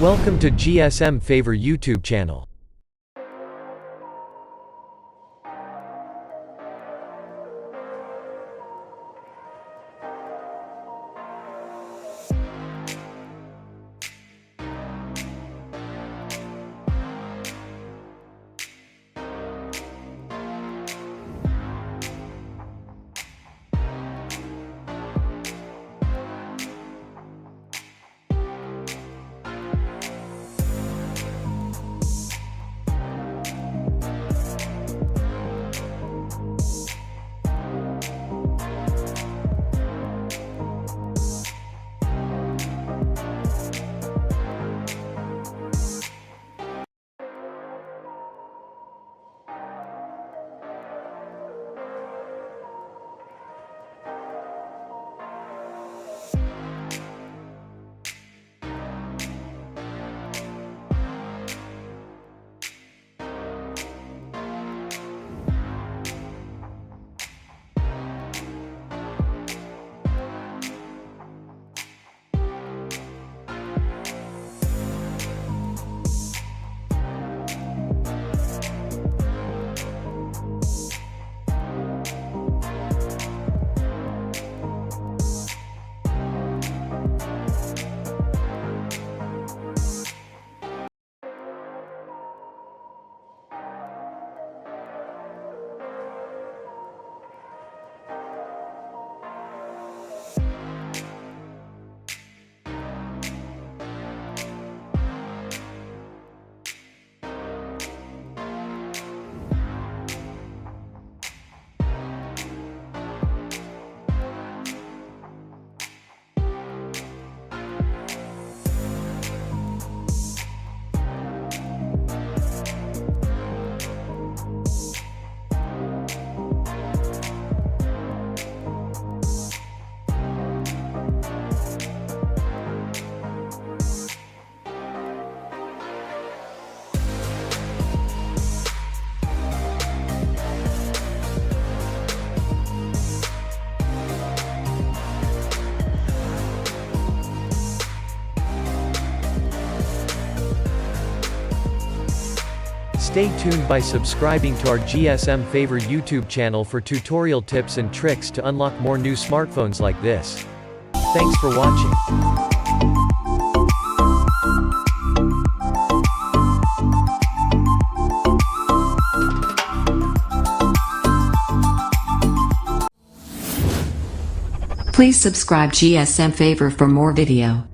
Welcome to GSM Favor YouTube channel. Stay tuned by subscribing to our GSM Favor YouTube channel for tutorial tips and tricks to unlock more new smartphones like this. Thanks for watching. Please subscribe GSM Favor for more video.